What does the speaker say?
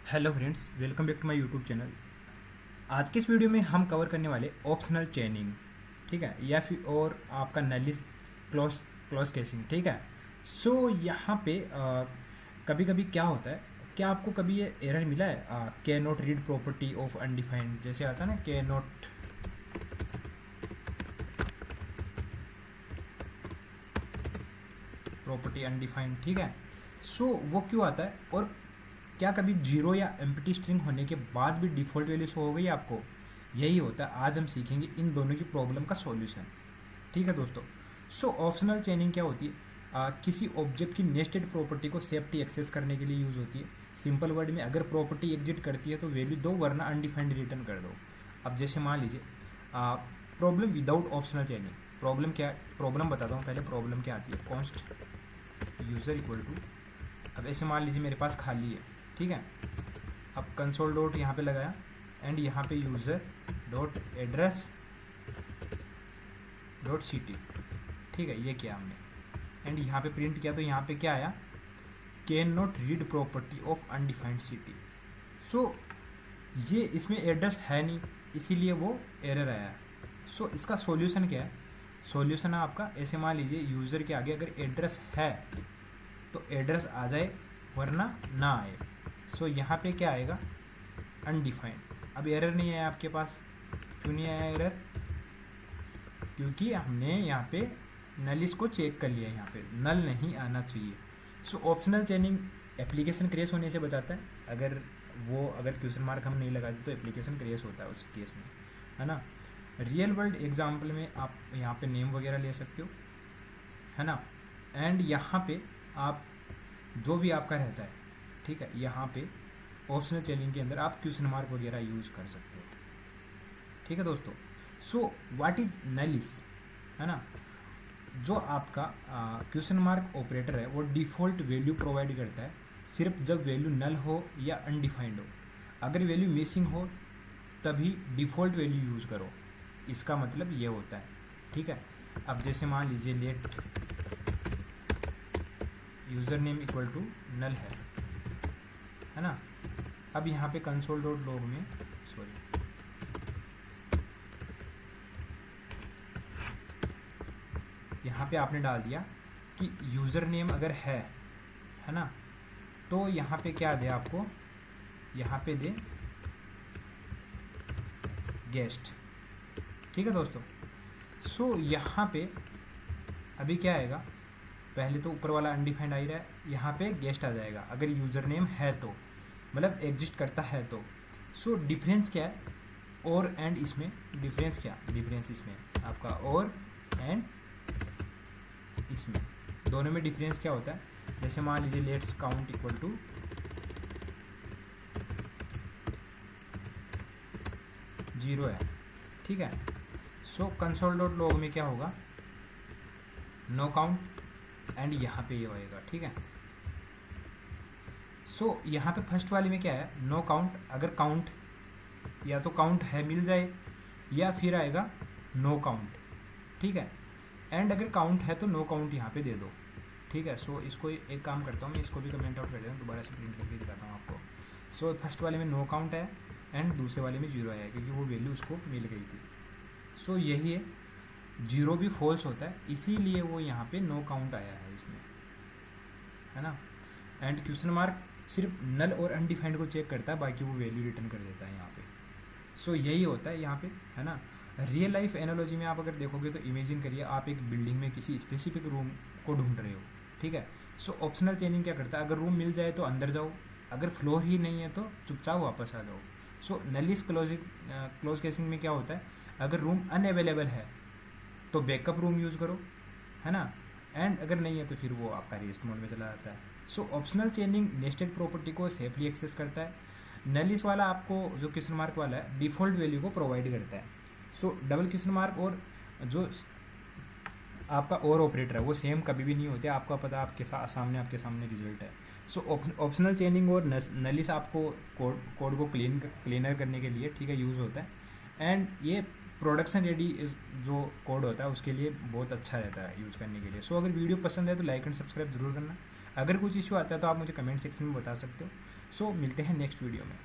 Hello friends, welcome back to my YouTube channel. आज के इस वीडियो में हम कवर करने वाले ऑप्शनल चेनिंग, ठीक है, या फिर और आपका नलिस क्लॉज क्लॉज केसिंग, ठीक है। सो यहाँ पे कभी कभी क्या होता है, क्या आपको कभी ये एरर मिला है, can not read property of undefined, जैसे आता है ना, कैन नॉट प्रॉपर्टी अनडिफाइंड, ठीक है। सो वो क्यों आता है, और क्या कभी जीरो या एम्प्टी स्ट्रिंग होने के बाद भी डिफ़ॉल्ट वैल्यू शो हो गई आपको? यही होता है। आज हम सीखेंगे इन दोनों की प्रॉब्लम का सॉल्यूशन, ठीक है दोस्तों। सो ऑप्शनल चेनिंग क्या होती है? किसी ऑब्जेक्ट की नेस्टेड प्रॉपर्टी को सेफ्टी एक्सेस करने के लिए यूज होती है। सिंपल वर्ड में, अगर प्रॉपर्टी एग्जिट करती है तो वैल्यू दो, वरना अनडिफाइंड रिटर्न कर दो। अब जैसे मान लीजिए प्रॉब्लम विदाउट ऑप्शनल चेनिंग। प्रॉब्लम क्या है, प्रॉब्लम बताता हूँ पहले। प्रॉब्लम क्या आती है, कॉन्स्ट यूज़र इक्वल टू, अब ऐसे मान लीजिए मेरे पास खाली है, ठीक है। अब कंसोल डॉट यहाँ पे लगाया एंड यहाँ पे user dot address dot city, ठीक है, ये किया हमने। एंड यहाँ पे प्रिंट किया तो यहाँ पे क्या आया, can not read property of undefined C T. So ये इसमें एड्रेस है नहीं, इसीलिए वो एरर आया है। सो इसका सॉल्यूशन क्या है? सॉल्यूशन है आपका, ऐसे मान लीजिए यूज़र के आगे अगर एड्रेस है तो एड्रेस आ जाए, वरना ना आए। सो यहाँ पे क्या आएगा, अनडिफाइंड। अब एरर नहीं आया आपके पास, क्यों नहीं आया एरर? क्योंकि हमने यहाँ पे नलिस को चेक कर लिया, यहाँ पे नल नहीं आना चाहिए। सो ऑप्शनल चेनिंग एप्लीकेशन क्रेश होने से बचाता है। अगर क्वेश्चन मार्क हम नहीं लगाते तो एप्लीकेशन क्रेश होता है उस केस में, है ना। रियल वर्ल्ड एग्जाम्पल में आप यहाँ पे नेम वगैरह ले सकते हो, है ना। एंड यहाँ पे आप जो भी आपका रहता है, ठीक है, यहाँ पे ऑप्शनल चेनिंग के अंदर आप क्वेश्चन मार्क वगैरह यूज कर सकते हो, ठीक है दोस्तों। सो व्हाट इज नलिस, है ना। जो आपका क्वेश्चन मार्क ऑपरेटर है वो डिफ़ॉल्ट वैल्यू प्रोवाइड करता है सिर्फ जब वैल्यू नल हो या अनडिफाइंड हो। अगर वैल्यू मिसिंग हो तभी डिफ़ॉल्ट वैल्यू यूज़ करो, इसका मतलब ये होता है, ठीक है। अब जैसे मान लीजिए let user name equal to null है ना। अब यहाँ पे कंसोल डॉट लॉग में, सॉरी, यहाँ पे आपने डाल दिया कि यूज़र नेम अगर है ना, तो यहाँ पे क्या दे आपको, यहाँ पे दे गेस्ट, ठीक है दोस्तों। सो यहाँ पे अभी क्या आएगा, पहले तो ऊपर वाला अनडिफाइंड आ ही रहा है, यहाँ पे गेस्ट आ जाएगा अगर यूज़र नेम है तो, मतलब एग्जिस्ट करता है तो। सो डिफरेंस क्या है, और एंड इसमें डिफरेंस क्या, डिफरेंस इसमें आपका और एंड इसमें दोनों में डिफरेंस क्या होता है। जैसे मान लीजिए let's count equal to zero है, ठीक है। सो कंसोल डॉट लॉग में क्या होगा, नो काउंट, एंड यहाँ पे ये होएगा, ठीक है। सो यहाँ पे फर्स्ट वाले में क्या है, नो काउंट। अगर काउंट या तो काउंट है मिल जाए, या फिर आएगा नो काउंट, ठीक है। एंड अगर काउंट है तो नो काउंट यहाँ पे दे दो, ठीक है। सो इसको एक काम करता हूँ मैं, इसको भी कमेंट आउट कर देता हूँ, दोबारा से प्रिंट करके दिखाता हूँ आपको। सो फर्स्ट वाले में नो काउंट है एंड दूसरे वाले में जीरो आया, क्योंकि वो वैल्यू उसको मिल गई थी। सो यही है, जीरो भी फॉल्स होता है, इसीलिए वो यहाँ पे नो काउंट आया है इसमें, है ना। एंड क्वेश्चन मार्क सिर्फ नल और अनडिफाइंड को चेक करता है, बाकी वो वैल्यू रिटर्न कर देता है यहाँ पे। सो यही होता है यहाँ पे, है ना। रियल लाइफ एनालॉजी में आप अगर देखोगे तो इमेजिन करिए आप एक बिल्डिंग में किसी स्पेसिफिक रूम को ढूंढ रहे हो, ठीक है। सो ऑप्शनल चेनिंग क्या करता है, अगर रूम मिल जाए तो अंदर जाओ, अगर फ्लोर ही नहीं है तो चुपचाप वापस आ जाओ। सो नलिस क्लोज केसिंग में क्या होता है, अगर रूम अनअवेलेबल है तो बैकअप रूम यूज़ करो, है ना। एंड अगर नहीं है तो फिर वो आपका रेस्ट मोड में चला जाता है। सो ऑप्शनल चेनिंग नेस्टेड प्रॉपर्टी को सेफली एक्सेस करता है। नलिस वाला आपको, जो क्वेश्चन मार्क वाला है, डिफ़ॉल्ट वैल्यू को प्रोवाइड करता है। सो डबल क्वेश्चन मार्क और जो आपका और ऑपरेटर है वो सेम कभी भी नहीं होते, आपका पता आपके आपके सामने रिजल्ट है। सो ऑप्शनल चेनिंग और नलिस आपको कोड को क्लीनर करने के लिए, ठीक है, यूज़ होता है। एंड ये प्रोडक्शन रेडी जो कोड होता है उसके लिए बहुत अच्छा रहता है यूज़ करने के लिए। सो अगर वीडियो पसंद है तो लाइक एंड सब्सक्राइब जरूर करना। अगर कुछ इशू आता है तो आप मुझे कमेंट सेक्शन में बता सकते हो। सो मिलते हैं नेक्स्ट वीडियो में।